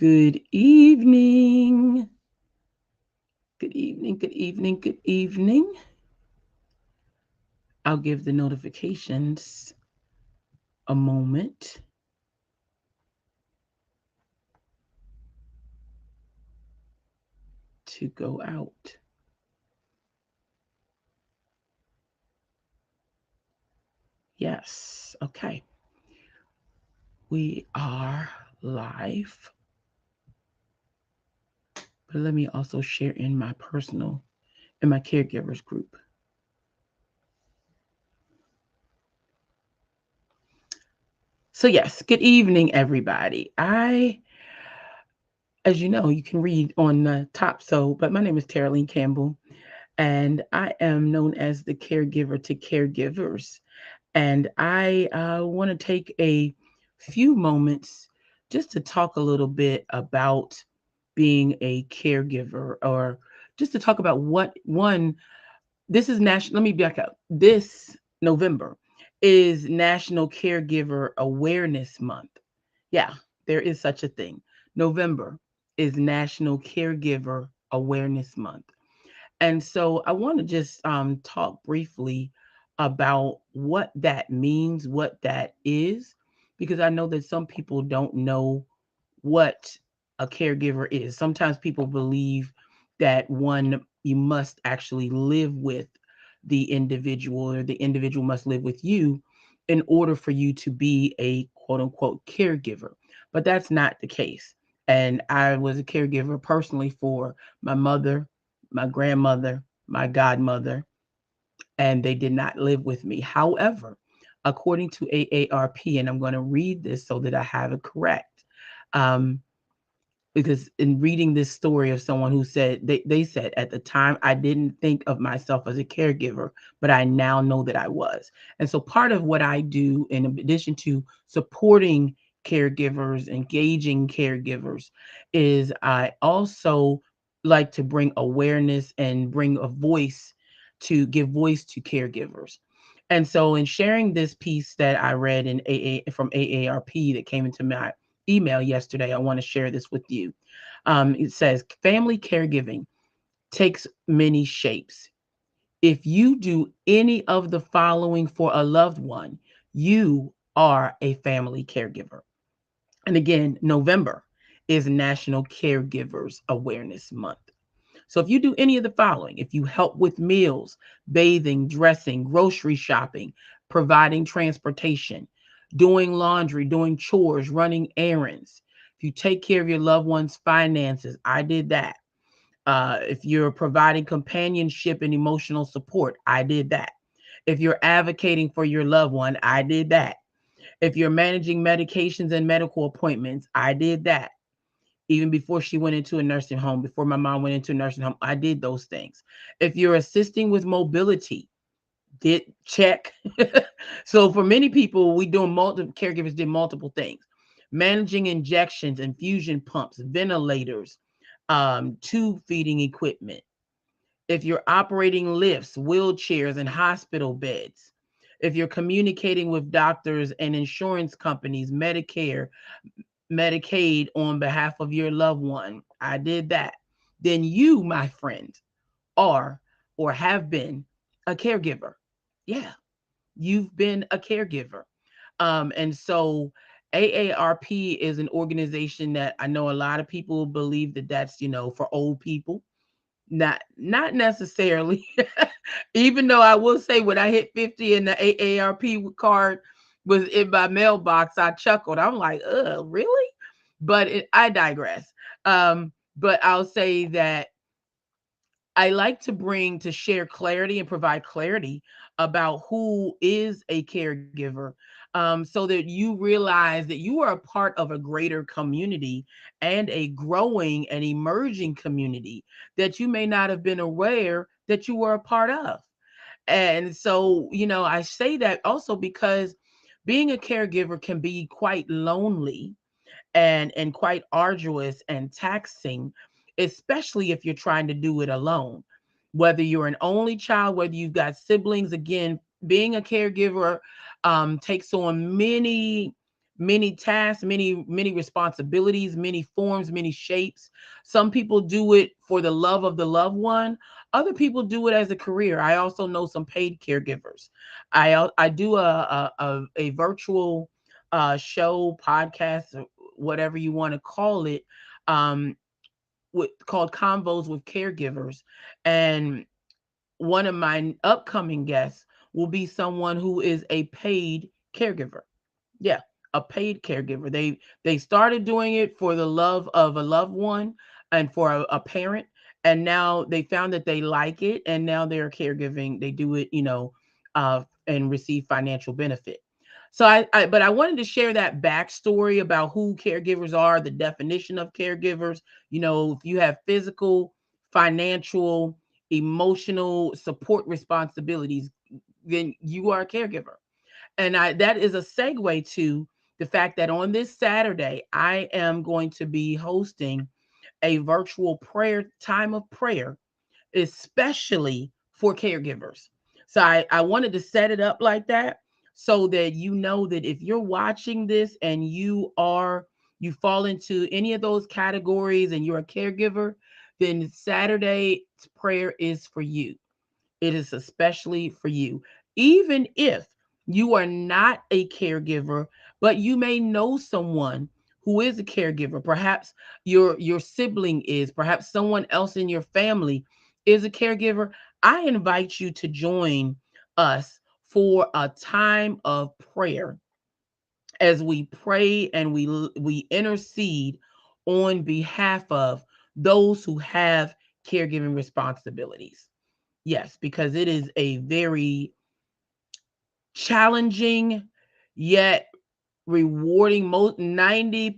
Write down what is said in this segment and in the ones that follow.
Good evening. Good evening. Good evening. Good evening. I'll give the notifications a moment to go out. Yes. Okay. We are live. But let me also share in my personal, in my caregivers group. So, yes. Good evening, everybody. As you know, you can read on the top. But my name is Taraline Campbell, and I am known as the caregiver to caregivers. And I want to take a few moments just to talk a little bit about being a caregiver, or just to talk about this is national. Let me back up. This November is National Caregiver Awareness Month. Yeah, there is such a thing. November is National Caregiver Awareness Month. And so I want to just talk briefly about what that means, what that is, because I know that some people don't know what a caregiver is. Sometimes people believe that you must actually live with the individual, or the individual must live with you in order for you to be a quote unquote caregiver. But that's not the case. And I was a caregiver personally for my mother, my grandmother, my godmother, and they did not live with me. However, according to AARP, and I'm going to read this so that I have it correct, um, because in reading this story of someone who said, they said, at the time, I didn't think of myself as a caregiver, but I now know that I was. And so part of what I do, in addition to supporting caregivers, engaging caregivers, is I also like to bring awareness and bring a voice, to give voice to caregivers. And so in sharing this piece that I read in from AARP that came into my email yesterday, I want to share this with you. It says family caregiving takes many shapes. If you do any of the following for a loved one, you are a family caregiver. And again, November is National Caregivers Awareness Month. So if you do any of the following, if you help with meals, bathing, dressing, grocery shopping, providing transportation, doing laundry, doing chores, running errands, if you take care of your loved one's finances, I did that. If you're providing companionship and emotional support, I did that. If you're advocating for your loved one, I did that. If you're managing medications and medical appointments, I did that. Even before she went into a nursing home, before my mom went into a nursing home, I did those things. If you're assisting with mobility, did check. So for many people, we doing multiple caregivers did multiple things. Managing injections, infusion pumps, ventilators, tube feeding equipment. If you're operating lifts, wheelchairs, and hospital beds. If you're communicating with doctors and insurance companies, Medicare, Medicaid on behalf of your loved one, I did that. Then you, my friend, are or have been a caregiver. Yeah, you've been a caregiver. And so AARP is an organization that I know a lot of people believe that that's, for old people. Not necessarily. Even though I will say, when I hit 50 and the AARP card was in my mailbox, I chuckled. I'm like, really? But I digress. But I'll say that I like to share clarity and provide clarity about who is a caregiver, so that you realize that you are a part of a greater community, and a growing and emerging community that you may not have been aware that you were a part of. And so, I say that also because being a caregiver can be quite lonely, and quite arduous and taxing, especially if you're trying to do it alone. Whether you're an only child, whether you've got siblings, again, being a caregiver takes on many tasks, many responsibilities, many forms, many shapes. Some people do it for the love of the loved one. Other people do it as a career. I also know some paid caregivers. I do a virtual show, podcast, or whatever you want to call it, um, called Convos with Caregivers, and one of my upcoming guests will be someone who is a paid caregiver. Yeah, a paid caregiver. They started doing it for the love of a loved one and for a parent, and now they found that they like it, and now they're caregiving. They do it, and receive financial benefit. So but I wanted to share that backstory about who caregivers are, the definition of caregivers. If you have physical, financial, emotional support responsibilities, then you are a caregiver. And that is a segue to the fact that on this Saturday, I am going to be hosting a virtual prayer time of prayer, especially for caregivers. So I wanted to set it up like that so that you know that if you're watching this and you fall into any of those categories and you're a caregiver, then Saturday's prayer is for you. It is especially for you. Even if you are not a caregiver, but you may know someone who is a caregiver. Perhaps your sibling is, perhaps someone else in your family is a caregiver. I invite you to join us for a time of prayer as we pray and we intercede on behalf of those who have caregiving responsibilities. Yes, because it is a very challenging yet rewarding. Most 95%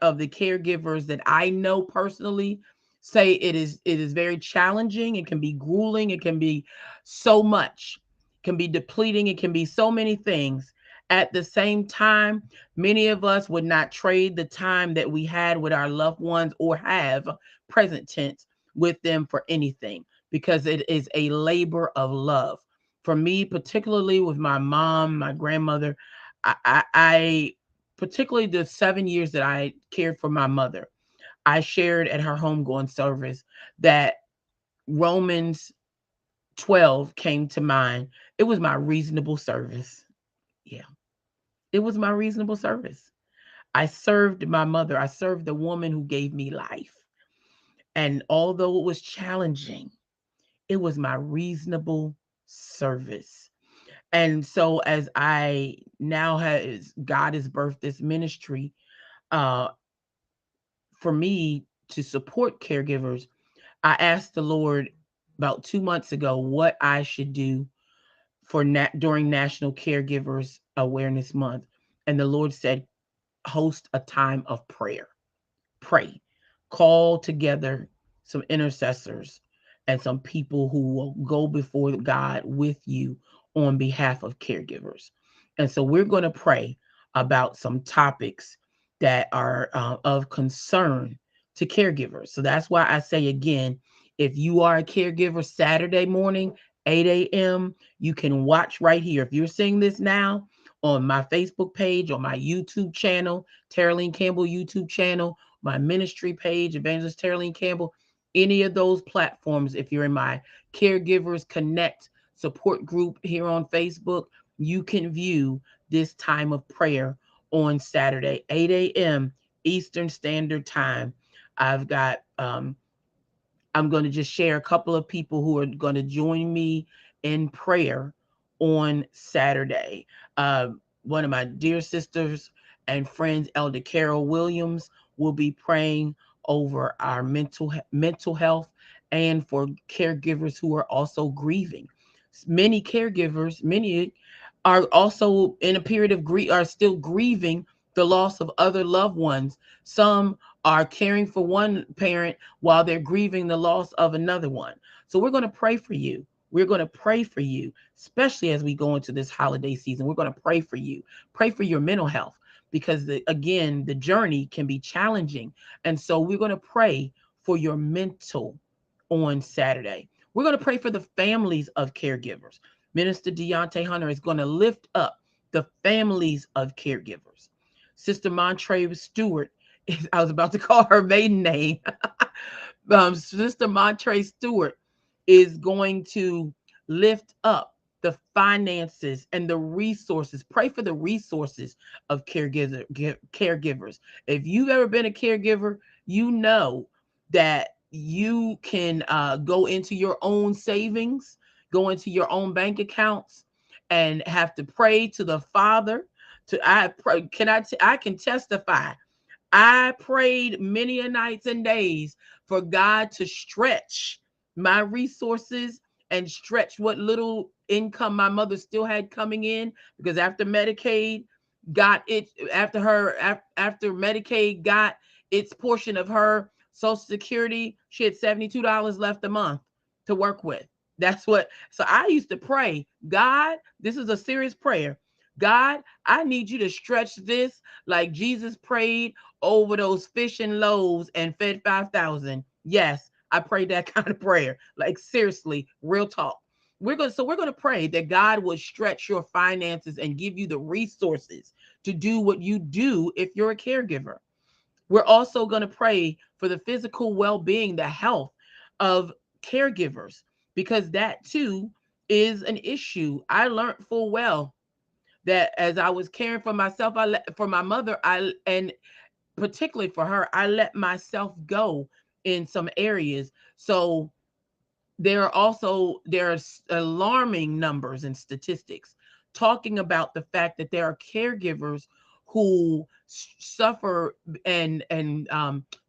of the caregivers that I know personally say it is very challenging. It can be grueling, it can be so much, it can be depleting, it can be so many things. At the same time, many of us would not trade the time that we had with our loved ones or have, present tense, with them for anything, because it is a labor of love. For me, particularly with my mom, my grandmother, I particularly the 7 years that I cared for my mother, I shared at her homegoing service that Romans 12 came to mind. It was my reasonable service. Yeah, it was my reasonable service. I served my mother. I served the woman who gave me life. And although it was challenging, it was my reasonable service. And so as I now has God has birthed this ministry, uh for me to support caregivers, I asked the Lord about 2 months ago what I should do for during National Caregivers Awareness Month. And the Lord said, host a time of prayer. Pray, call together some intercessors and some people who will go before God with you on behalf of caregivers. And so we're going to pray about some topics that are of concern to caregivers. So that's why I say again, if you are a caregiver, Saturday morning, 8 a.m., you can watch right here. If you're seeing this now on my Facebook page, on my YouTube channel, Taraline Campbell YouTube channel, my ministry page, Evangelist Taraline Campbell, any of those platforms. If you're in my Caregivers Connect support group here on Facebook, you can view this time of prayer on Saturday, 8 a.m. Eastern Standard Time. I've got I'm going to just share a couple of people who are going to join me in prayer on Saturday. One of my dear sisters and friends, Elder Carol Williams, will be praying over our mental health and for caregivers who are also grieving. Many caregivers, many are also in a period of grief, are still grieving the loss of other loved ones. Some are caring for one parent while they're grieving the loss of another one. So we're going to pray for you. We're going to pray for you, especially as we go into this holiday season. We're going to pray for you. Pray for your mental health because, again, the journey can be challenging. And so we're going to pray for your mental on Saturday. We're going to pray for the families of caregivers. Minister Deontay Hunter is going to lift up the families of caregivers. Sister Montre Stewart, I was about to call her maiden name. Sister Montre Stewart is going to lift up the finances and the resources. Pray for the resources of caregivers. If you've ever been a caregiver, you know that you can go into your own savings, go into your own bank accounts, and have to pray to the Father. I pray, I can testify. I prayed many a nights and days for God to stretch my resources and stretch what little income my mother still had coming in, because after Medicaid got it, after Medicaid got its portion of her Social Security, she had $72 left a month to work with. That's what. So I used to pray, God, this is a serious prayer. God, I need you to stretch this like Jesus prayed over those fish and loaves and fed 5,000. Yes, I prayed that kind of prayer. Like seriously, real talk. We're going to pray that God will stretch your finances and give you the resources to do what you do if you're a caregiver. We're also going to pray for the physical well-being, the health of caregivers, because that too is an issue. I learned full well that as I was caring for myself, for my mother, and particularly for her, I let myself go in some areas. So there's alarming numbers and statistics talking about the fact that there are caregivers who suffer and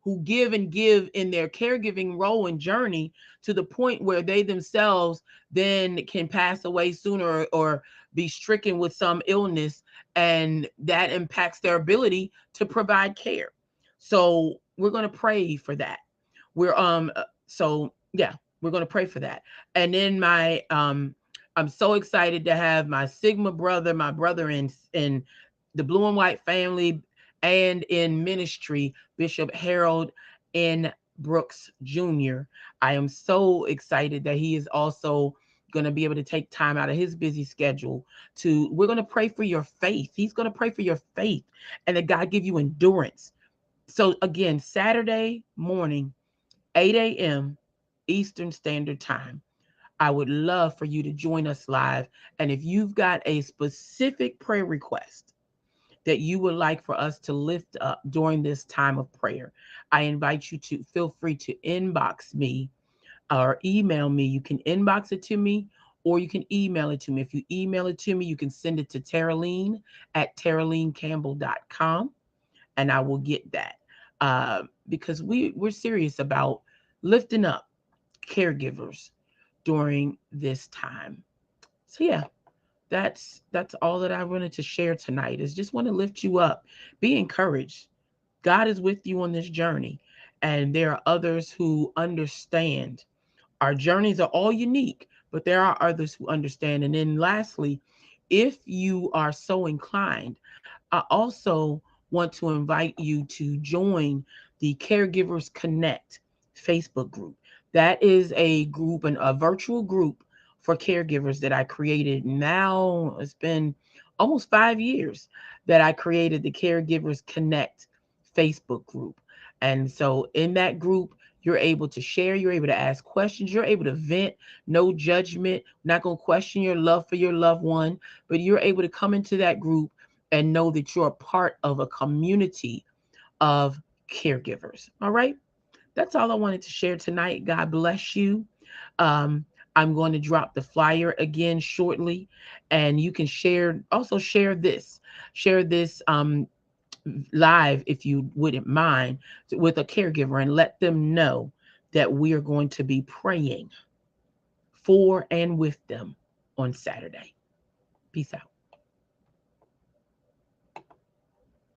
who give and give in their caregiving role and journey to the point where they themselves then can pass away sooner, or be stricken with some illness, and that impacts their ability to provide care. So we're going to pray for that. We're so yeah, we're going to pray for that. And then I'm so excited to have my Sigma brother, my brother in the Blue and White family and in ministry, Bishop Harold N. Brooks Jr. I am so excited that he is also going to be able to take time out of his busy schedule to, we're going to pray for your faith. He's going to pray for your faith and that God give you endurance. So again, Saturday morning, 8 a.m. Eastern Standard Time. I would love for you to join us live. And if you've got a specific prayer request that you would like for us to lift up during this time of prayer, I invite you to feel free to inbox me or email me. You can inbox it to me or you can email it to me. If you email it to me, you can send it to taraline@taraline.campbell.com and I will get that. Because we're serious about lifting up caregivers during this time. So yeah, that's all that I wanted to share tonight. Is just want to lift you up. Be encouraged. God is with you on this journey, and there are others who understand. Our journeys are all unique, but there are others who understand. And then lastly, if you are so inclined, I also want to invite you to join the Caregivers Connect Facebook group. That is a group, and a virtual group for caregivers that I created. Now it's been almost 5 years that I created the Caregivers Connect Facebook group. And so in that group, you're able to share, you're able to ask questions, you're able to vent, no judgment, not going to question your love for your loved one, but you're able to come into that group and know that you're a part of a community of caregivers. All right. That's all I wanted to share tonight. God bless you. Um, I'm going to drop the flyer again shortly, and you can share this live if you wouldn't mind with a caregiver and let them know that we are going to be praying for and with them on Saturday. Peace out.